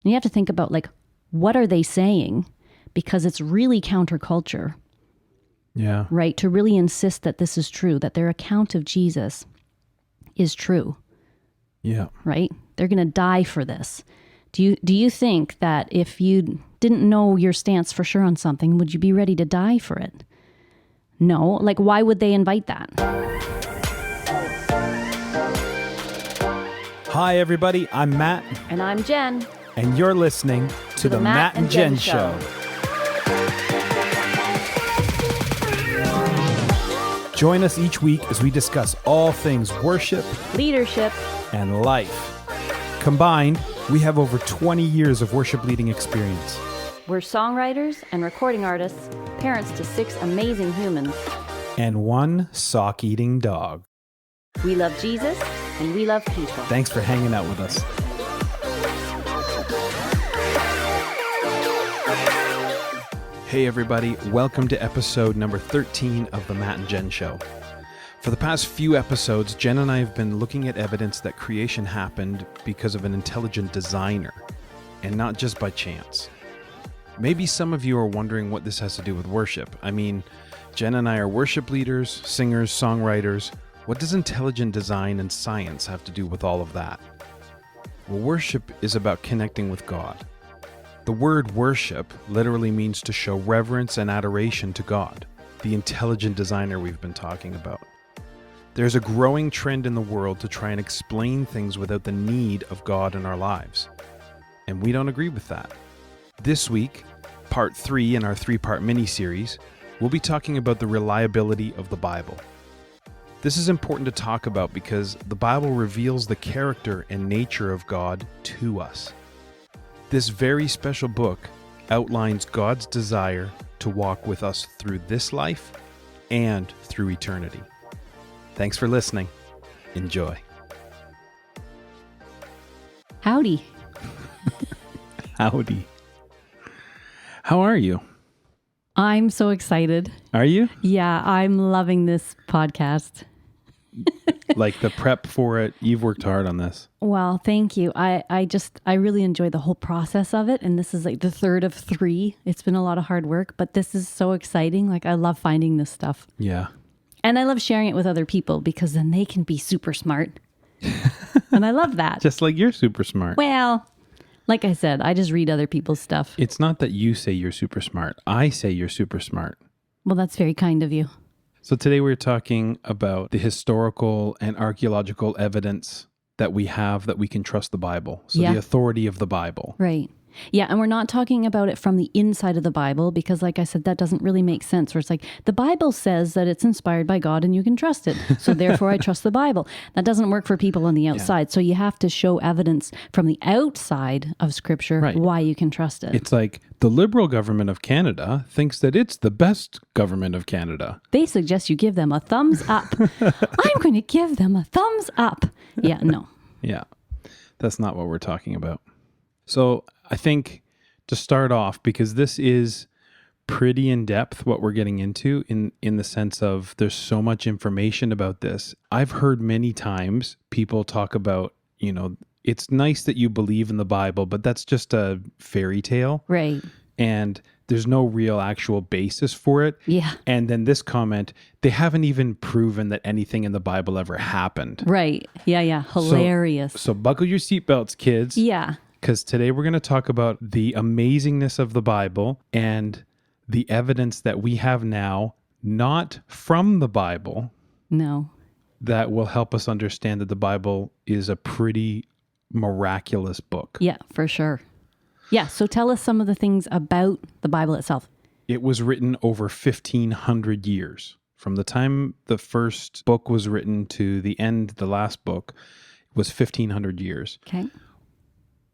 And you have to think about, like, what are they saying? Because it's really counterculture. Yeah. Right? To really insist that this is true, that their account of Jesus is true. Yeah. Right? They're going to die for this. Do you think that if you didn't know your stance for sure on something, would you be ready to die for it? No. Like, why would they invite that? Hi, everybody. I'm Matt. And I'm Jen. And you're listening to the Matt and Jen Show. Join us each week as we discuss all things worship, leadership, and life. Combined, we have over 20 years of worship leading experience. We're songwriters and recording artists, parents to 6 amazing humans, and 1 sock-eating dog. We love Jesus and we love people. Thanks for hanging out with us. Hey everybody, welcome to episode number 13 of the Matt and Jen Show. For the past few episodes, Jen and I have been looking at evidence that creation happened because of an intelligent designer, and not just by chance. Maybe some of you are wondering what this has to do with worship. I mean, Jen and I are worship leaders, singers, songwriters. What does intelligent design and science have to do with all of that? Well, worship is about connecting with God. The word worship literally means to show reverence and adoration to God, the intelligent designer we've been talking about. There's a growing trend in the world to try and explain things without the need of God in our lives. And we don't agree with that. This week, part 3 in our 3-part mini-series, we'll be talking about the reliability of the Bible. This is important to talk about because the Bible reveals the character and nature of God to us. This very special book outlines God's desire to walk with us through this life and through eternity. Thanks for listening. Enjoy. Howdy. Howdy. How are you? I'm so excited. Are you? Yeah, I'm loving this podcast. Like the prep for it, you've worked hard on this. Well, thank you. I really enjoy the whole process of it. And this is like the 3rd of 3. It's been a lot of hard work, but this is so exciting. Like, I love finding this stuff. Yeah. And I love sharing it with other people because then they can be super smart. And I love that. Just like you're super smart. Well, like I said, I just read other people's stuff. It's not that you say you're super smart. I say you're super smart. Well, that's very kind of you. So today we're talking about the historical and archaeological evidence that we have that we can trust the Bible. So the authority of the Bible. Right. Yeah, and we're not talking about it from the inside of the Bible because, like I said, that doesn't really make sense. Where it's like, the Bible says that it's inspired by God and you can trust it. So therefore I trust the Bible. That doesn't work for people on the outside. Yeah. So you have to show evidence from the outside of Scripture why you can trust it. It's like the Liberal government of Canada thinks that it's the best government of Canada. They suggest you give them a thumbs up. I'm going to give them a thumbs up. Yeah, no. Yeah, that's not what we're talking about. So I think to start off, because this is pretty in-depth what we're getting into in the sense of there's so much information about this. I've heard many times people talk about, it's nice that you believe in the Bible, but that's just a fairy tale. Right. And there's no real actual basis for it. Yeah. And then this comment, they haven't even proven that anything in the Bible ever happened. Right. Yeah. Hilarious. So buckle your seatbelts, kids. Yeah. Because today we're going to talk about the amazingness of the Bible and the evidence that we have now, not from the Bible. No. That will help us understand that the Bible is a pretty miraculous book. Yeah, for sure. Yeah, so tell us some of the things about the Bible itself. It was written over 1,500 years. From the time the first book was written to the end, the last book, was 1,500 years. Okay.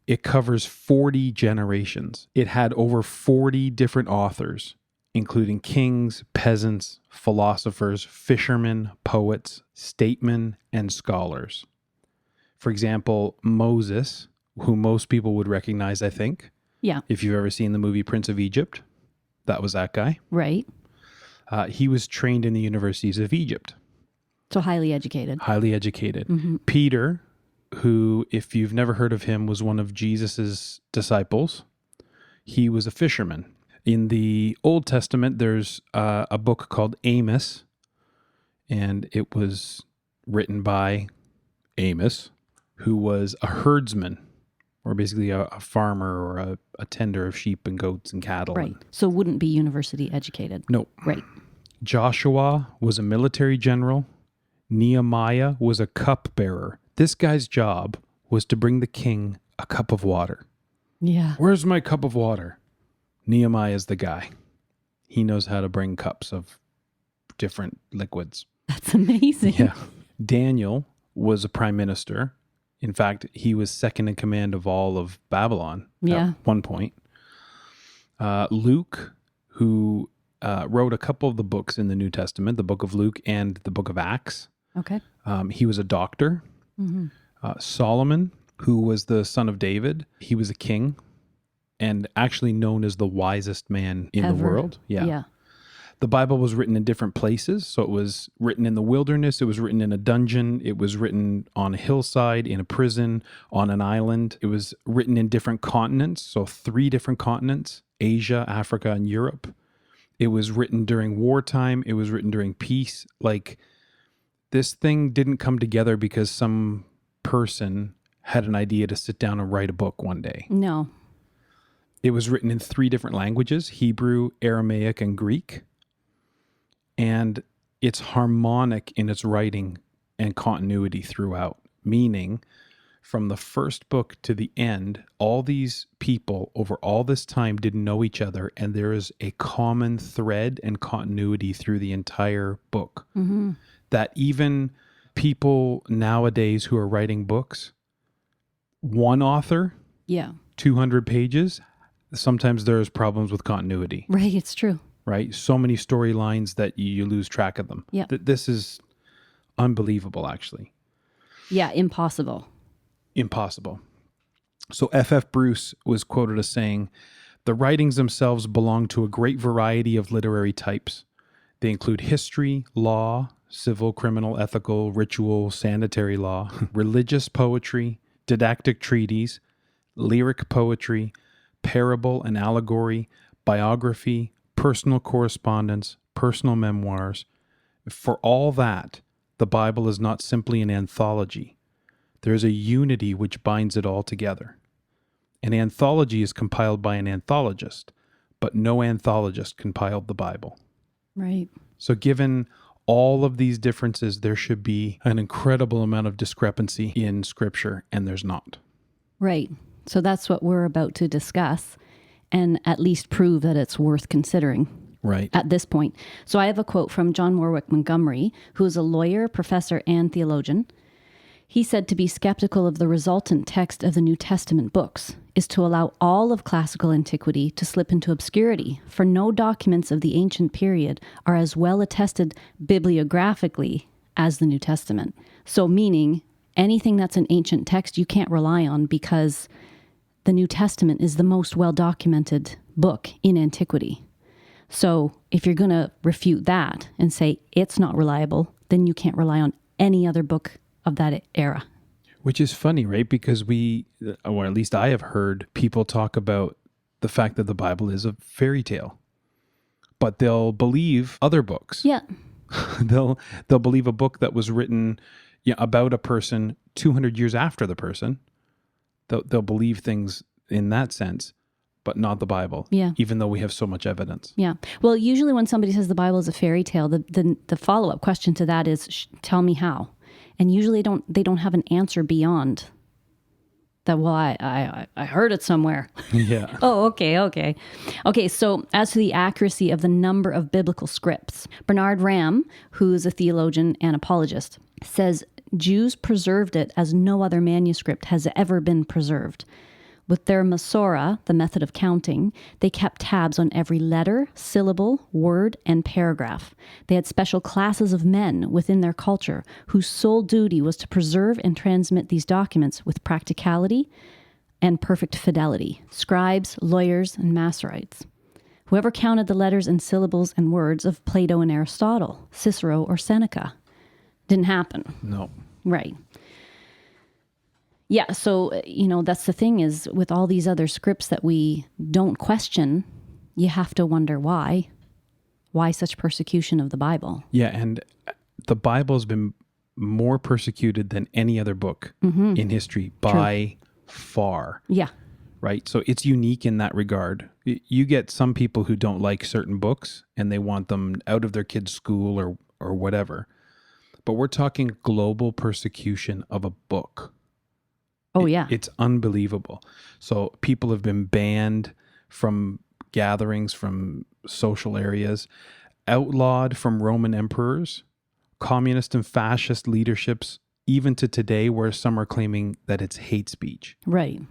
It covers 40 generations. It had over 40 different authors, including kings, peasants, philosophers, fishermen, poets, statesmen, and scholars. For example, Moses, who most people would recognize, I think. Yeah. If you've ever seen the movie Prince of Egypt, that was that guy. Right. He was trained in the universities of Egypt. So highly educated. Highly educated. Mm-hmm. Peter who, if you've never heard of him, was one of Jesus's disciples. He was a fisherman. In the Old Testament, there's a book called Amos, and it was written by Amos, who was a herdsman, or basically a farmer or a tender of sheep and goats and cattle. Right. So wouldn't be university educated. No. Right. Joshua was a military general. Nehemiah was a cupbearer. This guy's job was to bring the king a cup of water. Yeah. Where's my cup of water? Nehemiah is the guy. He knows how to bring cups of different liquids. That's amazing. Yeah. Daniel was a prime minister. In fact, he was second in command of all of Babylon at one point. Luke, who wrote a couple of the books in the New Testament, the book of Luke and the book of Acts. Okay. He was a doctor. Mm-hmm. Solomon, who was the son of David, he was a king and actually known as the wisest man in the world. Yeah. The Bible was written in different places. So it was written in the wilderness. It was written in a dungeon. It was written on a hillside, in a prison, on an island. It was written in different continents. So 3 different continents, Asia, Africa, and Europe. It was written during wartime. It was written during peace. Like, this thing didn't come together because some person had an idea to sit down and write a book one day. No. It was written in 3 different languages, Hebrew, Aramaic, and Greek. And it's harmonic in its writing and continuity throughout, meaning from the first book to the end, all these people over all this time didn't know each other, and there is a common thread and continuity through the entire book. Mm-hmm. That even people nowadays who are writing books, one author, 200 pages, sometimes there's problems with continuity. Right, it's true. Right? So many storylines that you lose track of them. Yeah. This is unbelievable, actually. Yeah, impossible. Impossible. So F.F. Bruce was quoted as saying, "The writings themselves belong to a great variety of literary types. They include history, law, civil, criminal, ethical, ritual, sanitary law, religious poetry, didactic treatise, lyric poetry, parable and allegory, biography, personal correspondence, personal memoirs. For all that, the Bible is not simply an anthology. There is a unity which binds it all together. An anthology is compiled by an anthologist, but no anthologist compiled the Bible." Right. So given all of these differences, there should be an incredible amount of discrepancy in Scripture, and there's not. Right. So that's what we're about to discuss, and at least prove that it's worth considering. Right. At this point. So I have a quote from John Warwick Montgomery, who is a lawyer, professor, and theologian. He said to be skeptical of the resultant text of the New Testament books is to allow all of classical antiquity to slip into obscurity, for no documents of the ancient period are as well attested bibliographically as the New Testament. So meaning anything that's an ancient text you can't rely on, because the New Testament is the most well-documented book in antiquity. So if you're going to refute that and say it's not reliable, then you can't rely on any other book of that era. Which is funny, right? Because or at least I have heard people talk about the fact that the Bible is a fairy tale, but they'll believe other books. Yeah. They'll believe a book that was written about a person 200 years after the person. They'll believe things in that sense, but not the Bible. Yeah. Even though we have so much evidence. Yeah. Well, usually when somebody says the Bible is a fairy tale, the follow-up question to that is, tell me how. And usually they don't have an answer beyond that. Well, I heard it somewhere. Yeah. Oh, okay. Okay, so as to the accuracy of the number of biblical scripts, Bernard Ram, who's a theologian and apologist, says Jews preserved it as no other manuscript has ever been preserved. With their Masorah, the method of counting, they kept tabs on every letter, syllable, word, and paragraph. They had special classes of men within their culture whose sole duty was to preserve and transmit these documents with practicality and perfect fidelity: scribes, lawyers, and Masoretes. Whoever counted the letters and syllables and words of Plato and Aristotle, Cicero, or Seneca. Didn't happen. No. Right. Yeah. So, that's the thing is with all these other scripts that we don't question, you have to wonder why. Why such persecution of the Bible? Yeah, and the Bible has been more persecuted than any other book in history by far. Yeah. Right? So it's unique in that regard. You get some people who don't like certain books and they want them out of their kids' school or whatever. But we're talking global persecution of a book. Oh, yeah. It's unbelievable. So people have been banned from gatherings, from social areas, outlawed from Roman emperors, communist and fascist leaderships, even to today where some are claiming that it's hate speech. Right.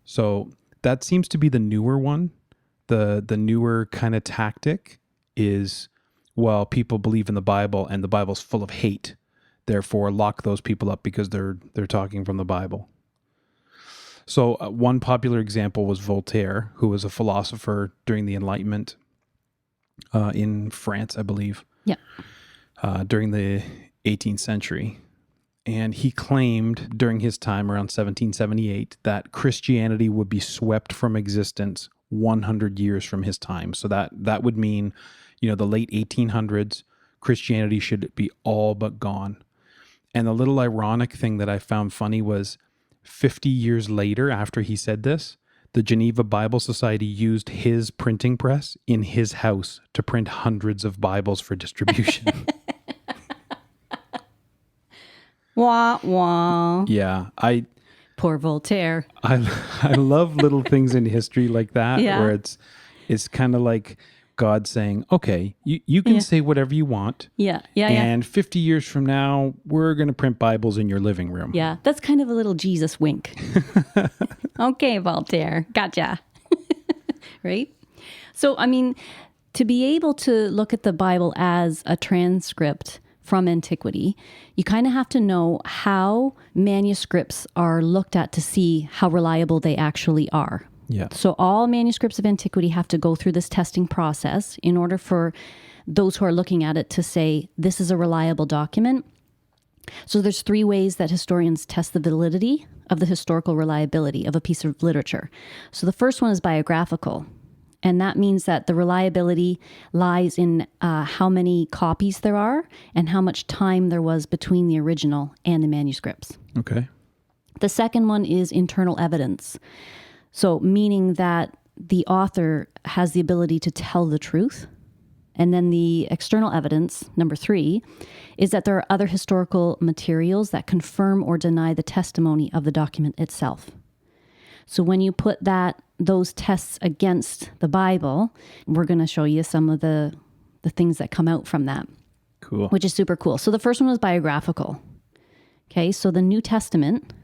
So that seems to be the newer one. The newer kind of tactic is, well, people believe in the Bible and the Bible's full of hate. Therefore, lock those people up because they're talking from the Bible. So one popular example was Voltaire, who was a philosopher during the Enlightenment in France, I believe. Yeah. During the 18th century. And he claimed during his time around 1778 that Christianity would be swept from existence 100 years from his time. So that would mean, the late 1800s, Christianity should be all but gone. And the little ironic thing that I found funny was 50 years later, after he said this, the Geneva Bible Society used his printing press in his house to print hundreds of Bibles for distribution. Wah, wah. Yeah, Poor Voltaire. I love little things in history like that, Yeah. where it's kind of like God saying, okay, you can say whatever you want. Yeah. And 50 years from now, we're going to print Bibles in your living room. Yeah. That's kind of a little Jesus wink. Okay, Voltaire. Gotcha. Right? So, to be able to look at the Bible as a transcript from antiquity, you kind of have to know how manuscripts are looked at to see how reliable they actually are. Yeah. So all manuscripts of antiquity have to go through this testing process in order for those who are looking at it to say, this is a reliable document. So there's 3 ways that historians test the validity of the historical reliability of a piece of literature. So the first one is biographical. And that means that the reliability lies in how many copies there are and how much time there was between the original and the manuscripts. Okay. The second one is internal evidence. So meaning that the author has the ability to tell the truth. And then the external evidence, number 3, is that there are other historical materials that confirm or deny the testimony of the document itself. So when you put those tests against the Bible, we're going to show you some of the things that come out from that. Cool. Which is super cool. So the first one was biographical. Okay, so the New Testament,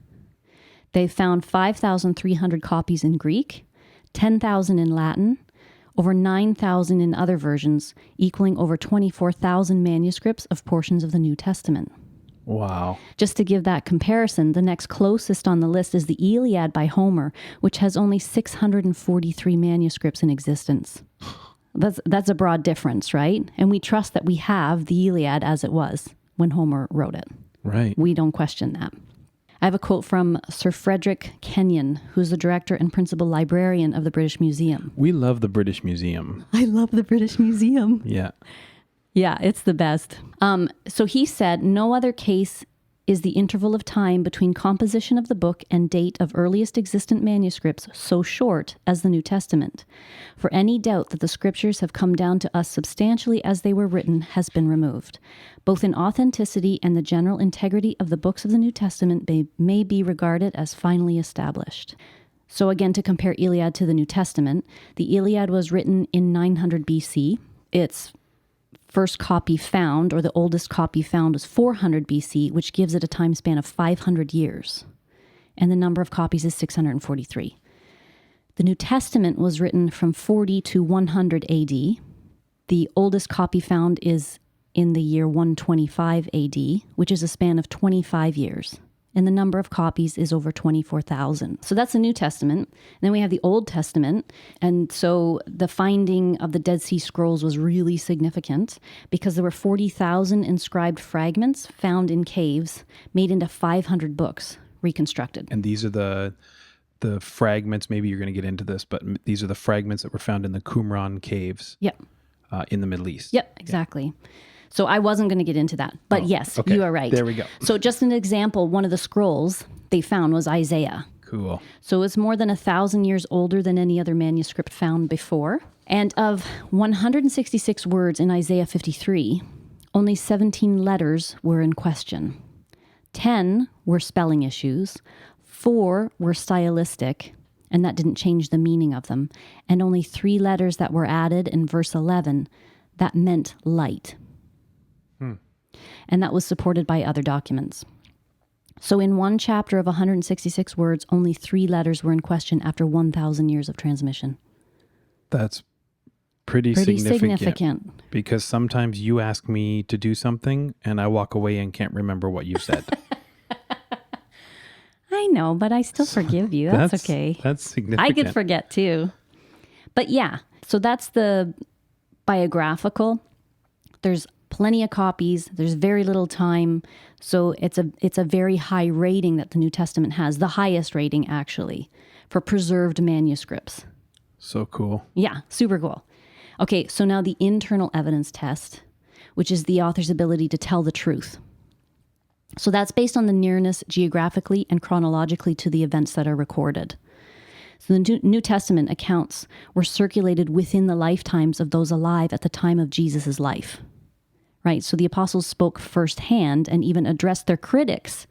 they found 5,300 copies in Greek, 10,000 in Latin, over 9,000 in other versions, equaling over 24,000 manuscripts of portions of the New Testament. Wow. Just to give that comparison, the next closest on the list is the Iliad by Homer, which has only 643 manuscripts in existence. That's a broad difference, right? And we trust that we have the Iliad as it was when Homer wrote it. Right. We don't question that. I have a quote from Sir Frederick Kenyon, who's the director and principal librarian of the British Museum. We love the British Museum. I love the British Museum. Yeah. Yeah, it's the best. So he said, no other case is the interval of time between composition of the book and date of earliest existent manuscripts so short as the New Testament. For any doubt that the scriptures have come down to us substantially as they were written has been removed. Both in authenticity and the general integrity of the books of the New Testament may be regarded as finally established. So again, to compare Iliad to the New Testament, the Iliad was written in 900 BC. Its first copy found, or the oldest copy found, was 400 BC, which gives it a time span of 500 years. And the number of copies is 643. The New Testament was written from 40 to 100 AD. The oldest copy found is in the year 125 AD, which is a span of 25 years. And the number of copies is over 24,000. So that's the New Testament. And then we have the Old Testament. And so the finding of the Dead Sea Scrolls was really significant because there were 40,000 inscribed fragments found in caves made into 500 books, reconstructed. And these are the fragments, maybe you're going to get into this, but these are the fragments that were found in the Qumran caves Yep. In the Middle East. Yep, exactly. So I wasn't going to get into that. But yes, okay. you are right. There we go. So just an example, one of the scrolls they found was Isaiah. Cool. So it's more than 1,000 years older than any other manuscript found before. And of 166 words in Isaiah 53, only 17 letters were in question. 10 were spelling issues, 4 were stylistic, and that didn't change the meaning of them, and only 3 letters that were added in verse 11 that meant light. And that was supported by other documents. So in one chapter of 166 words, only 3 letters were in question after 1,000 years of transmission. That's pretty significant. Because sometimes you ask me to do something and I walk away and can't remember what you said. I know, but I still forgive you. That's okay. That's significant. I could forget too. But yeah, so that's the biographical. There's plenty of copies. There's very little time. So it's a very high rating that the New Testament has, the highest rating actually, for preserved manuscripts. So cool. Yeah, super cool. Okay, so now the internal evidence test, which is the author's ability to tell the truth. So that's based on the nearness geographically and chronologically to the events that are recorded. So the New Testament accounts were circulated within the lifetimes of those alive at the time of Jesus' life. Right? So the apostles spoke firsthand and even addressed their critics,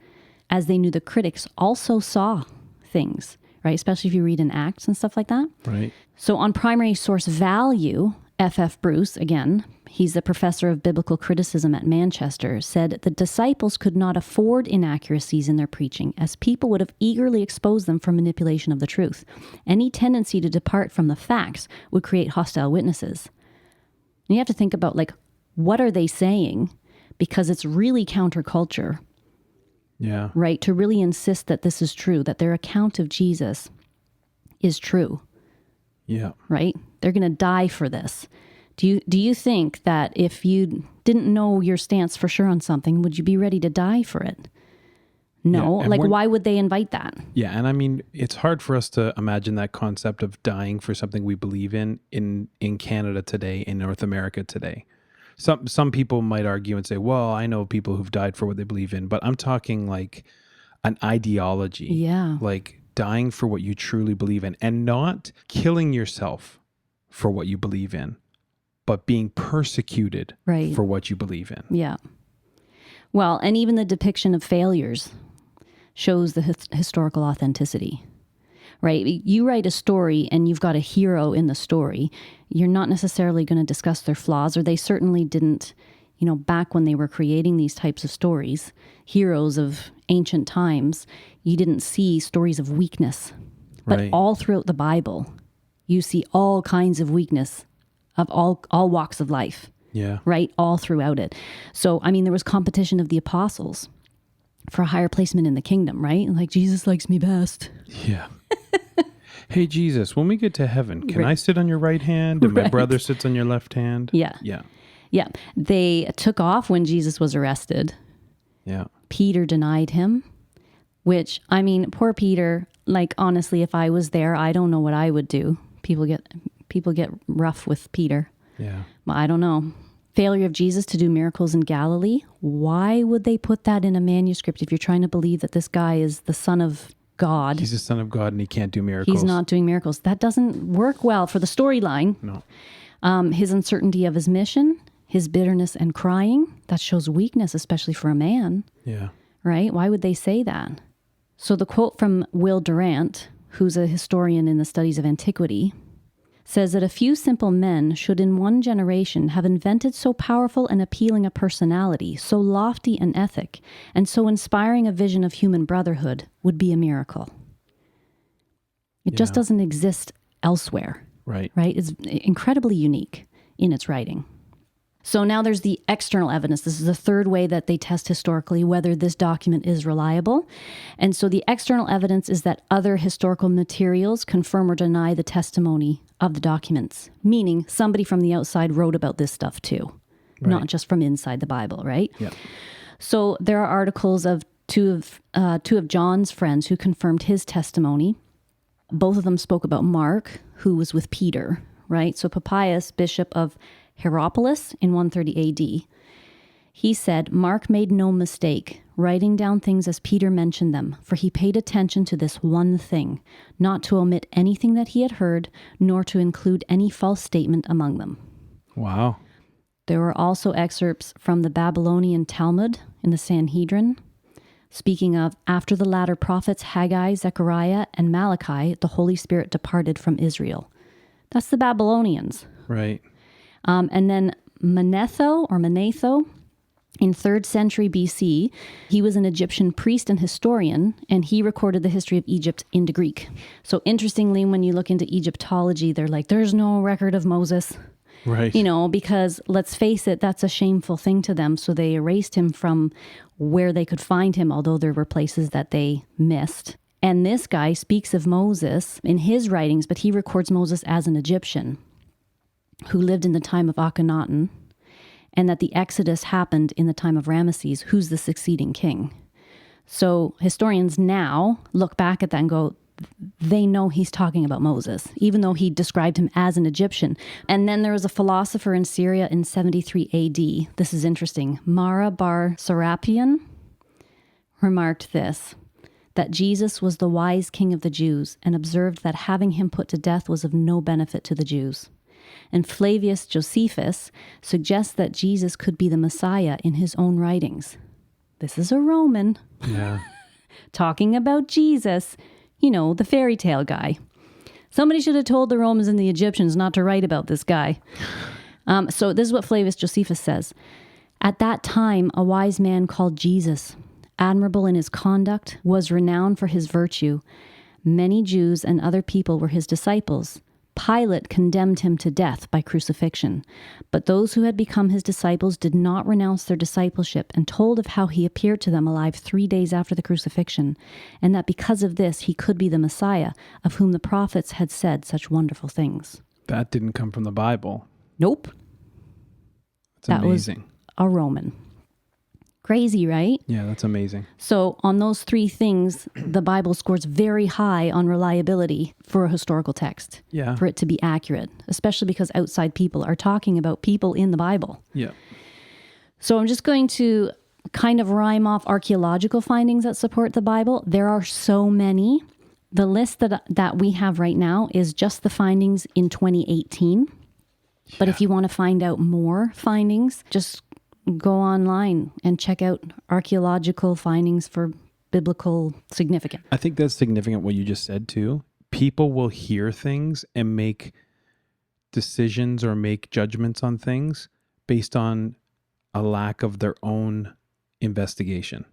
as they knew the critics also saw things, right? Especially if you read in Acts and stuff like that. Right. So on primary source value, F.F. Bruce, again, he's the professor of biblical criticism at Manchester, said the disciples could not afford inaccuracies in their preaching, as people would have eagerly exposed them for manipulation of the truth. Any tendency to depart from the facts would create hostile witnesses. And you have to think about, like, what are they saying? Because it's really counterculture. Yeah. Right? To really insist that this is true, that their account of Jesus is true. Yeah. Right? They're going to die for this. Do you think that if you didn't know your stance for sure on something, would you be ready to die for it? No. Yeah, like, why would they invite that? Yeah. And I mean, it's hard for us to imagine that concept of dying for something we believe in Canada today, in North America today. Some people might argue and say, well, I know people who've died for what they believe in, but I'm talking like an ideology. Yeah. Like dying for what you truly believe in, and not killing yourself for what you believe in, but being persecuted for what you believe in. Yeah. Well, and even the depiction of failures shows the historical authenticity. Right? You write a story and you've got a hero in the story. You're not necessarily going to discuss their flaws, or they certainly didn't, back when they were creating these types of stories, heroes of ancient times, you didn't see stories of weakness. But all throughout the Bible, you see all kinds of weakness of all walks of life. Yeah. Right? All throughout it. So, I mean, there was competition of the apostles for a higher placement in the kingdom, right? Like, Jesus likes me best. Yeah. Hey, Jesus, when we get to heaven, can I sit on your right hand and my brother sits on your left hand? Yeah. Yeah. Yeah. They took off when Jesus was arrested. Yeah. Peter denied him, which, I mean, poor Peter, like, honestly, if I was there, I don't know what I would do. People get rough with Peter. Yeah. I don't know. Failure of Jesus to do miracles in Galilee. Why would they put that in a manuscript if you're trying to believe that this guy is the Son of God? He's the Son of God and he can't do miracles. He's not doing miracles. That doesn't work well for the storyline. No. His uncertainty of his mission, his bitterness and crying, that shows weakness, especially for a man. Yeah. Right? Why would they say that? So the quote from Will Durant, who's a historian in the studies of antiquity, says that a few simple men should in one generation have invented so powerful and appealing a personality, so lofty an ethic, and so inspiring a vision of human brotherhood would be a miracle. It just doesn't exist elsewhere. Right. Right? It's incredibly unique in its writing. So now there's the external evidence. This is the third way that they test historically whether this document is reliable. And so the external evidence is that other historical materials confirm or deny the testimony of the documents, meaning somebody from the outside wrote about this stuff too, not just from inside the Bible, right? Yeah. So there are articles of two of John's friends who confirmed his testimony. Both of them spoke about Mark, who was with Peter, right? So Papias, bishop of Hierapolis in 130 AD, he said, Mark made no mistake, writing down things as Peter mentioned them, for he paid attention to this one thing, not to omit anything that he had heard, nor to include any false statement among them. Wow. There were also excerpts from the Babylonian Talmud in the Sanhedrin, speaking of, after the latter prophets Haggai, Zechariah, and Malachi, the Holy Spirit departed from Israel. That's the Babylonians. Right. And then Manetho, in 3rd century BC, he was an Egyptian priest and historian, and he recorded the history of Egypt into Greek. So interestingly, when you look into Egyptology, they're like, there's no record of Moses. Right. Because let's face it, that's a shameful thing to them. So they erased him from where they could find him, although there were places that they missed. And this guy speaks of Moses in his writings, but he records Moses as an Egyptian who lived in the time of Akhenaten, and that the Exodus happened in the time of Ramesses, who's the succeeding king. So historians now look back at that and go, they know he's talking about Moses, even though he described him as an Egyptian. And then there was a philosopher in Syria in 73 AD. This is interesting. Mara bar Serapion remarked this, that Jesus was the wise king of the Jews, and observed that having him put to death was of no benefit to the Jews. And Flavius Josephus suggests that Jesus could be the Messiah in his own writings. This is a Roman talking about Jesus, the fairy tale guy. Somebody should have told the Romans and the Egyptians not to write about this guy. So this is what Flavius Josephus says. At that time, a wise man called Jesus, admirable in his conduct, was renowned for his virtue. Many Jews and other people were his disciples. Pilate condemned him to death by crucifixion, but those who had become his disciples did not renounce their discipleship and told of how he appeared to them alive 3 days after the crucifixion, and that because of this he could be the Messiah, of whom the prophets had said such wonderful things. That didn't come from the Bible. Nope. That's amazing. Was a Roman. Crazy, right? Yeah, that's amazing. So on those three things, the Bible scores very high on reliability for a historical text. Yeah. For it to be accurate, especially because outside people are talking about people in the Bible. Yeah. So I'm just going to kind of rhyme off archaeological findings that support the Bible. There are so many. The list that we have right now is just the findings in 2018. But if you want to find out more findings, just go online and check out archaeological findings for biblical significance. I think that's significant what you just said too. People will hear things and make decisions or make judgments on things based on a lack of their own investigation.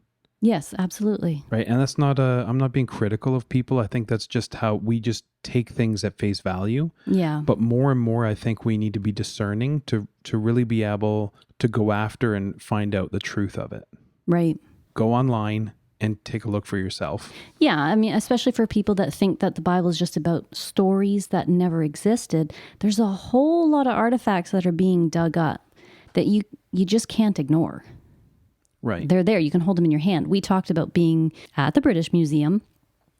Yes, absolutely. Right. And that's not I'm not being critical of people. I think that's just how we just take things at face value. Yeah. But more and more, I think we need to be discerning to really be able to go after and find out the truth of it. Right. Go online and take a look for yourself. Yeah. I mean, especially for people that think that the Bible is just about stories that never existed. There's a whole lot of artifacts that are being dug up that you just can't ignore. Right. They're there. You can hold them in your hand. We talked about being at the British Museum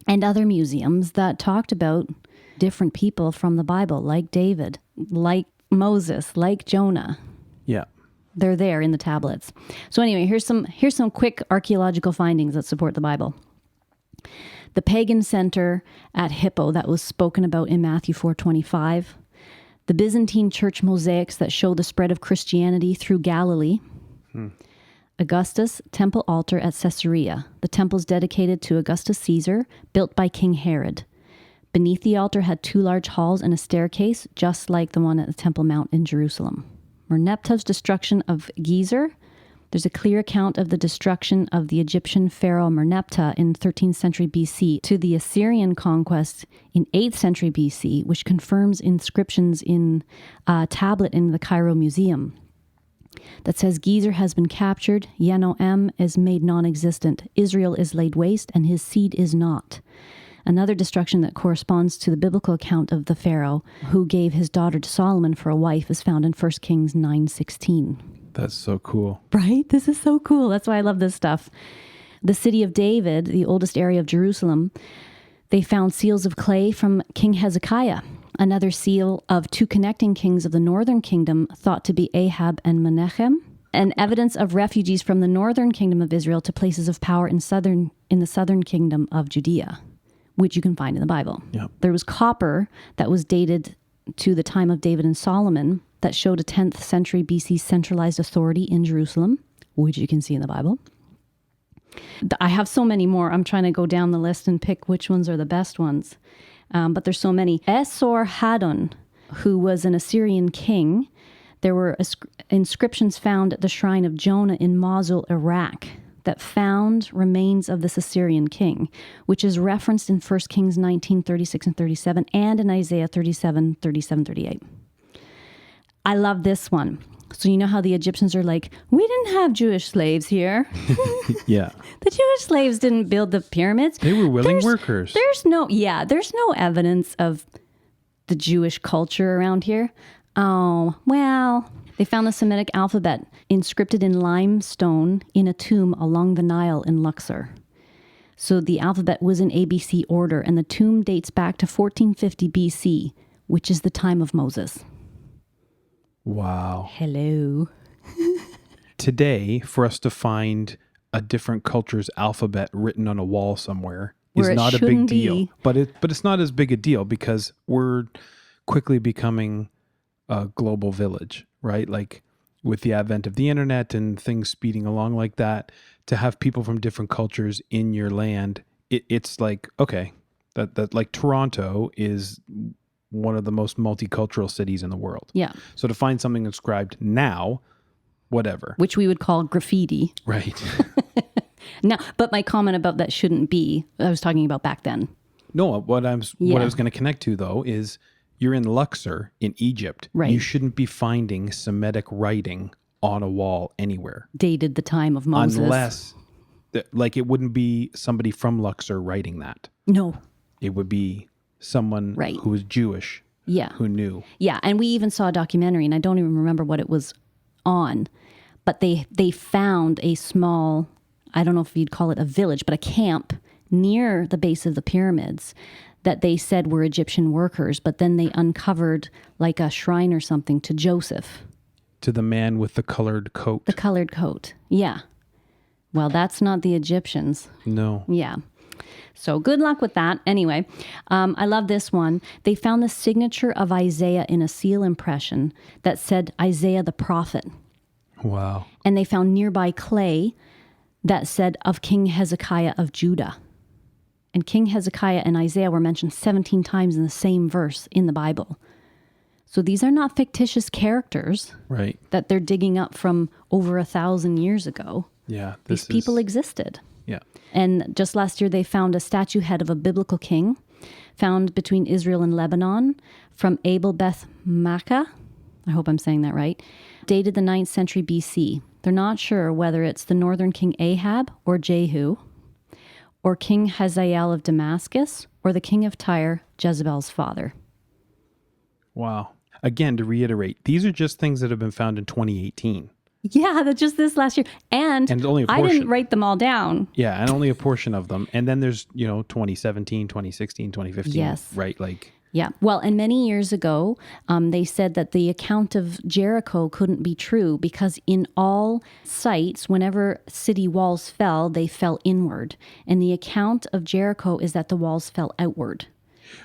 and other museums that talked about different people from the Bible, like David, like Moses, like Jonah. Yeah. They're there in the tablets. So anyway, here's some quick archaeological findings that support the Bible. The pagan center at Hippo that was spoken about in Matthew 4:25. The Byzantine church mosaics that show the spread of Christianity through Galilee. Augustus temple altar at Caesarea. The temple is dedicated to Augustus Caesar, built by King Herod. Beneath the altar had 2 large halls and a staircase, just like the one at the Temple Mount in Jerusalem. Merneptah's destruction of Gezer. There's a clear account of the destruction of the Egyptian pharaoh Merneptah in 13th century BC to the Assyrian conquest in 8th century BC, which confirms inscriptions in a tablet in the Cairo Museum that says Gezer has been captured, Yeno-em is made non-existent, Israel is laid waste, and his seed is not. Another destruction that corresponds to the biblical account of the Pharaoh who gave his daughter to Solomon for a wife is found in 1 Kings 9:16. That's so cool. Right? This is so cool. That's why I love this stuff. The city of David, the oldest area of Jerusalem, they found seals of clay from King Hezekiah. Another seal of 2 connecting kings of the northern kingdom thought to be Ahab and Menachem. And evidence of refugees from the northern kingdom of Israel to places of power in the southern kingdom of Judea, which you can find in the Bible. Yep. There was copper that was dated to the time of David and Solomon that showed a 10th century BC centralized authority in Jerusalem, which you can see in the Bible. I have so many more. I'm trying to go down the list and pick which ones are the best ones. But there's so many. Esarhaddon, who was an Assyrian king, there were inscriptions found at the shrine of Jonah in Mosul, Iraq, that found remains of this Assyrian king, which is referenced in 1 Kings 19, 36 and 37, and in Isaiah 37, 38. I love this one. So you know how the Egyptians are like, we didn't have Jewish slaves here. Yeah. The Jewish slaves didn't build the pyramids. They were willing workers. There's no evidence of the Jewish culture around here. Oh, well, they found the Semitic alphabet inscripted in limestone in a tomb along the Nile in Luxor. So the alphabet was in ABC order, and the tomb dates back to 1450 BC, which is the time of Moses. Wow. Hello. Today, for us to find a different culture's alphabet written on a wall somewhere is not a big deal. But it's not as big a deal because we're quickly becoming a global village, right? Like with the advent of the internet and things speeding along like that, to have people from different cultures in your land, it's like, okay, that like Toronto is one of the most multicultural cities in the world. Yeah. So to find something inscribed now, whatever. Which we would call graffiti. Right. Now, but my comment about that shouldn't be, I was talking about back then. No, what I was going to connect to though is you're in Luxor in Egypt. Right. You shouldn't be finding Semitic writing on a wall anywhere. Dated the time of Moses. Unless, like, it wouldn't be somebody from Luxor writing that. No. It would be someone who was Jewish. Yeah. Who knew. Yeah, and we even saw a documentary, and I don't even remember what it was on, but they found a small, I don't know if you'd call it a village, but a camp near the base of the pyramids that they said were Egyptian workers, but then they uncovered like a shrine or something to Joseph. To the man with the colored coat. The colored coat, yeah. Well, that's not the Egyptians. No. Yeah. So good luck with that. Anyway, I love this one. They found the signature of Isaiah in a seal impression that said Isaiah the prophet. Wow. And they found nearby clay that said of King Hezekiah of Judah. And King Hezekiah and Isaiah were mentioned 17 times in the same verse in the Bible. So these are not fictitious characters that they're digging up from over 1,000 years ago. Yeah. These people existed. Yeah. And just last year, they found a statue head of a biblical king found between Israel and Lebanon from Abel Beth Makkah. I hope I'm saying that right. Dated the 9th century BC. They're not sure whether it's the northern king Ahab or Jehu, or King Hazael of Damascus, or the king of Tyre, Jezebel's father. Wow. Again, to reiterate, these are just things that have been found in 2018. Yeah, that's just this last year. And only a portion. I didn't write them all down. Yeah, and only a portion of them. And then there's, 2017, 2016, 2015. Yes. Right? Like. Yeah. Well, and many years ago, they said that the account of Jericho couldn't be true because in all sites, whenever city walls fell, they fell inward. And the account of Jericho is that the walls fell outward.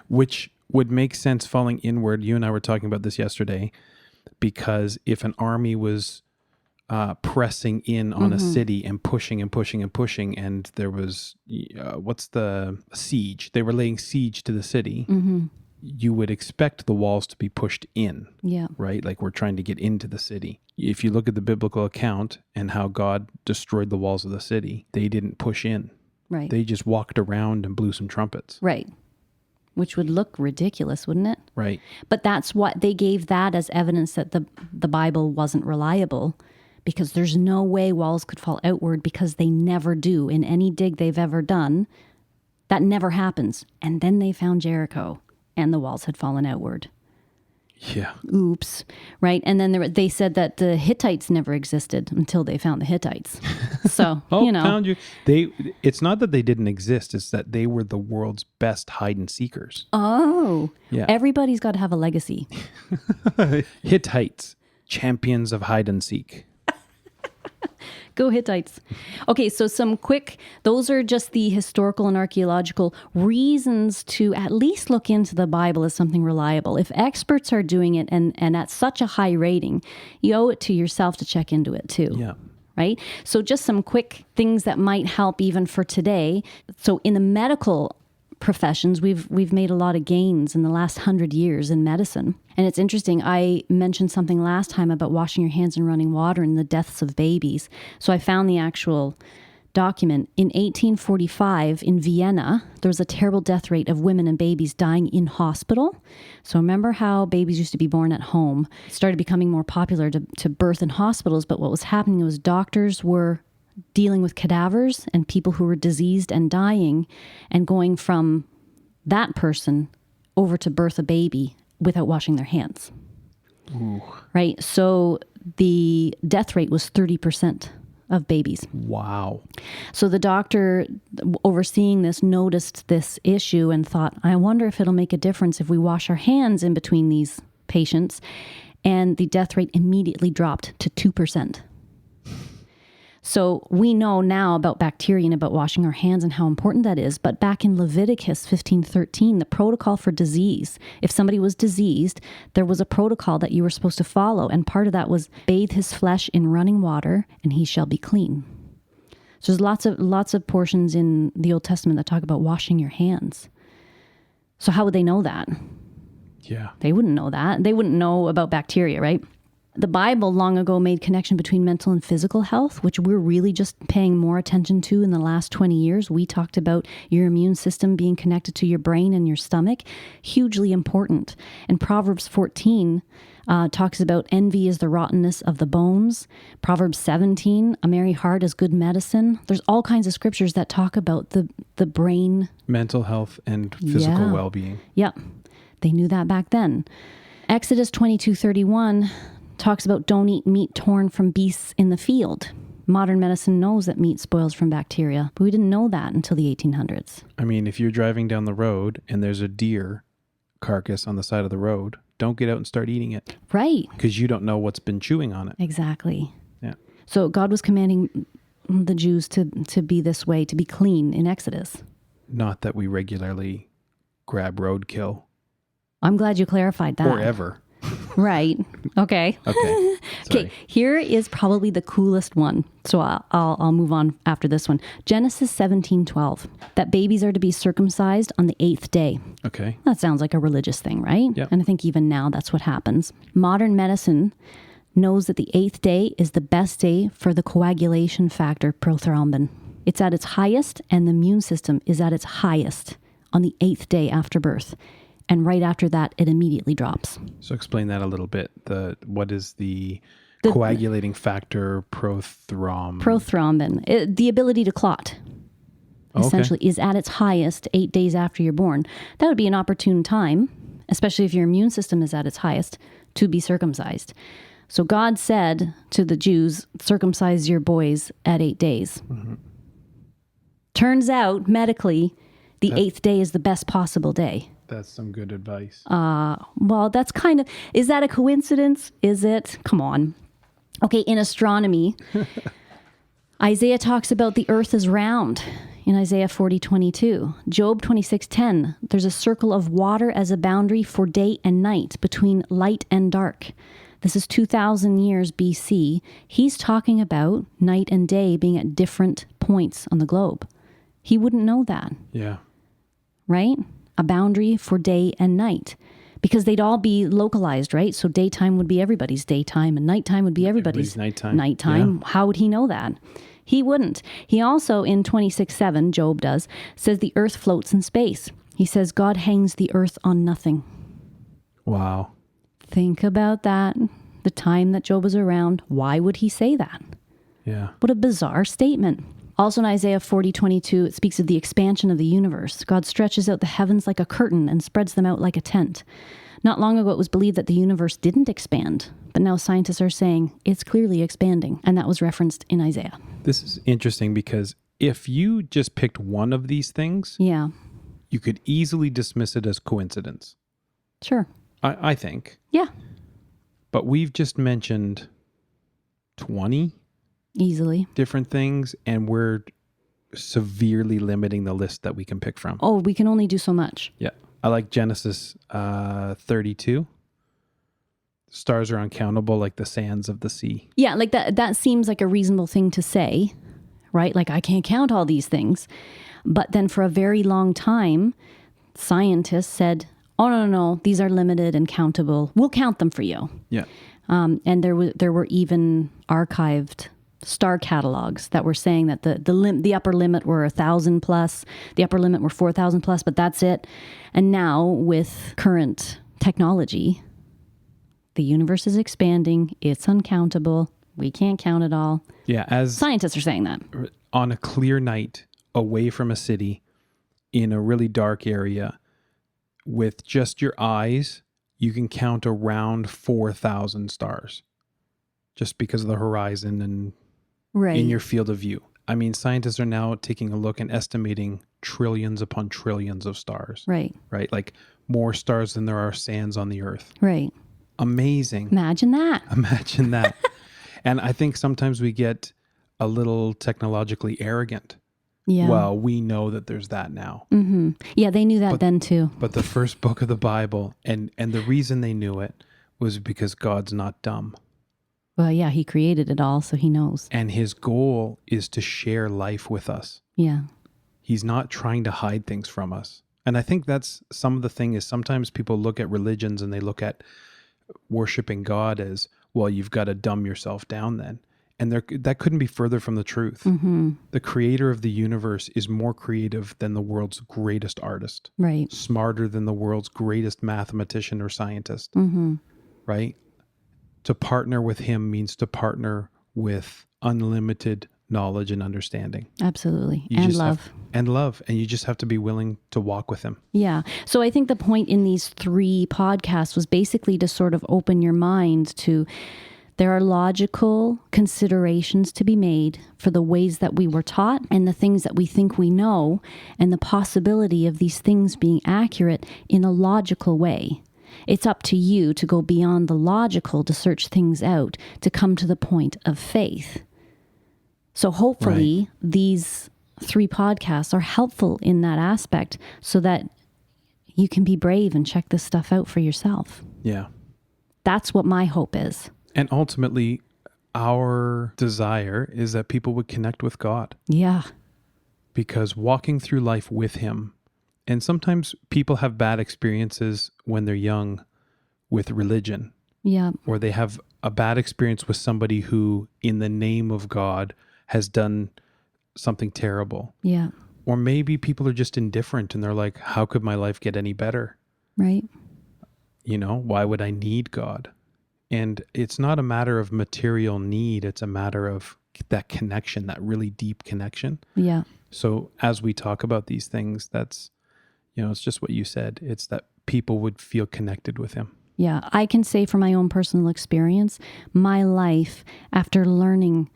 Which would make sense falling inward. You and I were talking about this yesterday, because if an army was pressing in on a city and pushing and pushing and pushing, and there was, what's the siege? They were laying siege to the city. Mm-hmm. You would expect the walls to be pushed in, right? Like we're trying to get into the city. If you look at the biblical account and how God destroyed the walls of the city, they didn't push in. Right. They just walked around and blew some trumpets. Right. Which would look ridiculous, wouldn't it? Right. But that's what they gave that as evidence that the Bible wasn't reliable, because there's no way walls could fall outward, because they never do. In any dig they've ever done, that never happens. And then they found Jericho, and the walls had fallen outward. Yeah. Oops. Right. And then they said that the Hittites never existed until they found the Hittites. So, Found you. It's not that they didn't exist. It's that they were the world's best hide and seekers. Oh, Yeah. Everybody's got to have a legacy. Hittites, champions of hide and seek. Go Hittites. Okay, so those are just the historical and archaeological reasons to at least look into the Bible as something reliable. If experts are doing it and at such a high rating, you owe it to yourself to check into it too. Yeah. Right? So just some quick things that might help even for today. So in the medical professions, we've made a lot of gains in the last 100 years in medicine. And it's interesting, I mentioned something last time about washing your hands in running water and the deaths of babies. So I found the actual document. In 1845 in Vienna, there was a terrible death rate of women and babies dying in hospital. So remember how babies used to be born at home? It started becoming more popular to birth in hospitals, but what was happening was doctors were dealing with cadavers and people who were diseased and dying and going from that person over to birth a baby without washing their hands. Ooh. Right? So the death rate was 30% of babies. Wow. So the doctor overseeing this noticed this issue and thought, I wonder if it'll make a difference if we wash our hands in between these patients. And the death rate immediately dropped to 2%. So we know now about bacteria and about washing our hands and how important that is. But back in Leviticus 15:13, the protocol for disease, if somebody was diseased, there was a protocol that you were supposed to follow. And part of that was bathe his flesh in running water and he shall be clean. So there's lots of portions in the Old Testament that talk about washing your hands. So how would they know that? Yeah. They wouldn't know that. They wouldn't know about bacteria, right? The Bible long ago made connection between mental and physical health, which we're really just paying more attention to in the last 20 years. We talked about your immune system being connected to your brain and your stomach. Hugely important. And Proverbs 14 talks about envy is the rottenness of the bones. Proverbs 17, a merry heart is good medicine. There's all kinds of scriptures that talk about the brain. Mental health and physical well-being. Yep. They knew that back then. Exodus 22:31 talks about don't eat meat torn from beasts in the field. Modern medicine knows that meat spoils from bacteria, but we didn't know that until the 1800s. I mean, if you're driving down the road and there's a deer carcass on the side of the road, don't get out and start eating it. Right. Because you don't know what's been chewing on it. Exactly. Yeah. So God was commanding the Jews to be this way, to be clean in Exodus. Not that we regularly grab roadkill. I'm glad you clarified that. Or ever. Right. Okay. Okay. Okay. Here is probably the coolest one. So I'll move on after this one. Genesis 17:12. That babies are to be circumcised on the 8th day. Okay. That sounds like a religious thing, right? Yep. And I think even now that's what happens. Modern medicine knows that the 8th day is the best day for the coagulation factor prothrombin. It's at its highest and the immune system is at its highest on the 8th day after birth. And right after that, it immediately drops. So explain that a little bit. What is the coagulating factor Prothrombin, the ability to clot, essentially, is at its highest 8 days after you're born. That would be an opportune time, especially if your immune system is at its highest, to be circumcised. So God said to the Jews, circumcise your boys at 8 days. Mm-hmm. Turns out, medically, the 8th day is the best possible day. That's some good advice. Well, that's kind of, is that a coincidence? Is it? Come on. Okay, in astronomy, Isaiah talks about the earth is round in Isaiah 40:22. Job 26:10, there's a circle of water as a boundary for day and night, between light and dark. This is 2,000 years BC. He's talking about night and day being at different points on the globe. He wouldn't know that. Yeah. Right? A boundary for day and night, because they'd all be localized, right? So daytime would be everybody's daytime and nighttime would be everybody's nighttime. Yeah. How would he know that? He wouldn't. He also, in 26:7, Job does, says the earth floats in space. He says God hangs the earth on nothing. Wow. Think about that. The time that Job was around, why would he say that? Yeah. What a bizarre statement. Also in Isaiah 40:22, it speaks of the expansion of the universe. God stretches out the heavens like a curtain and spreads them out like a tent. Not long ago, it was believed that the universe didn't expand, but now scientists are saying it's clearly expanding, and that was referenced in Isaiah. This is interesting because if you just picked one of these things, Yeah, you could easily dismiss it as coincidence. sure. I think. Yeah, But we've just mentioned 20 easily. different things, and we're severely limiting the list that we can pick from. Oh, we can only do so much. Yeah. I like Genesis 32. Stars are uncountable like the sands of the sea. Yeah, like that seems like a reasonable thing to say, right? Like, I can't count all these things. But then for a very long time, scientists said, oh, no, these are limited and countable. We'll count them for you. Yeah. And there were even archived star catalogs that were saying that the upper limit were 1,000 plus, the upper limit were 4,000 plus, but that's it. And now with current technology, the universe is expanding. It's uncountable. We can't count it all. Yeah. As Scientists are saying that. on a clear night away from a city in a really dark area, with just your eyes, you can count around 4,000 stars just because of the horizon and Right. in your field of view. I mean, scientists are now taking a look and estimating trillions upon trillions of stars, Right. right? Like more stars than there are sands on the earth. Right. Amazing. Imagine that. Imagine that. And I think sometimes we get a little technologically arrogant. Yeah. Well, we know that there's that now. Mm-hmm. Yeah, they knew that then too. But the first book of the Bible, and the reason they knew it was because God's not dumb. Well, yeah, he created it all, so he knows. And his goal is to share life with us. Yeah. He's not trying to hide things from us. And I think that's some of the thing is sometimes people look at religions and they look at worshiping God as, well, you've got to dumb yourself down then. And that couldn't be further from the truth. Mm-hmm. The creator of the universe is more creative than the world's greatest artist, Right. smarter than the world's greatest mathematician or scientist, Mm-hmm. right? To partner with him means to partner with unlimited knowledge and understanding. Absolutely. You And just love. And love. And you just have to be willing to walk with him. Yeah. So I think the point in these 3 podcasts was basically to sort of open your mind to there are logical considerations to be made for the ways that we were taught and the things that we think we know and the possibility of these things being accurate in a logical way. It's up to you to go beyond the logical to search things out, to come to the point of faith. So hopefully these 3 podcasts are helpful in that aspect so that you can be brave and check this stuff out for yourself. Yeah. That's what my hope is. And ultimately, our desire is that people would connect with God, Yeah. because walking through life with him, and sometimes people have bad experiences when they're young with religion, Yeah. or they have a bad experience with somebody who, in the name of God, has done something terrible. Yeah. Or maybe people are just indifferent and they're like, how could my life get any better? Right. You know, why would I need God? And it's not a matter of material need. It's a matter of that connection, that really deep connection. Yeah. So as we talk about these things, that's, it's just what you said. It's that people would feel connected with him. Yeah. I can say from my own personal experience, my life after learning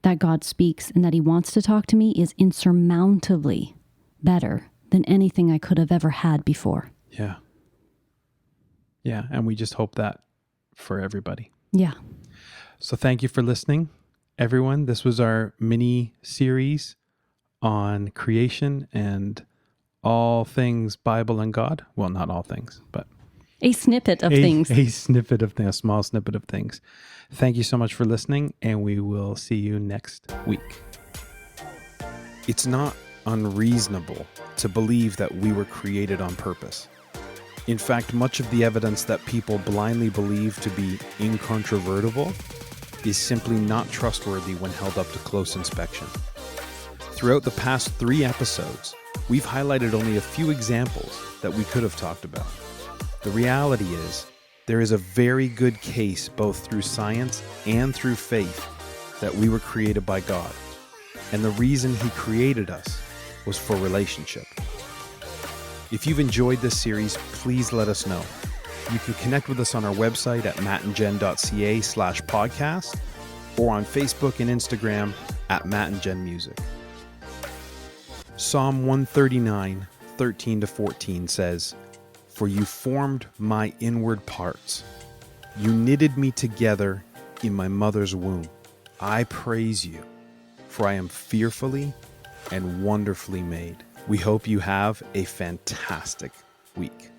that God speaks and that he wants to talk to me is insurmountably better than anything I could have ever had before. Yeah. Yeah. And we just hope that for everybody. Yeah. So thank you for listening, everyone. This was our mini series on creation and all things Bible and God. Well, not all things, but A snippet of things. A snippet of things, a small snippet of things. Thank you so much for listening, and we will see you next week. It's not unreasonable to believe that we were created on purpose. In fact, much of the evidence that people blindly believe to be incontrovertible is simply not trustworthy when held up to close inspection. Throughout the past 3 episodes, we've highlighted only a few examples that we could have talked about. The reality is, there is a very good case both through science and through faith that we were created by God. And the reason he created us was for relationship. If you've enjoyed this series, please let us know. You can connect with us on our website at mattandjen.ca/podcast or on Facebook and Instagram at mattandjenmusic. Psalm 139, 13-14 says, "For you formed my inward parts. You knitted me together in my mother's womb. I praise you, for I am fearfully and wonderfully made." We hope you have a fantastic week.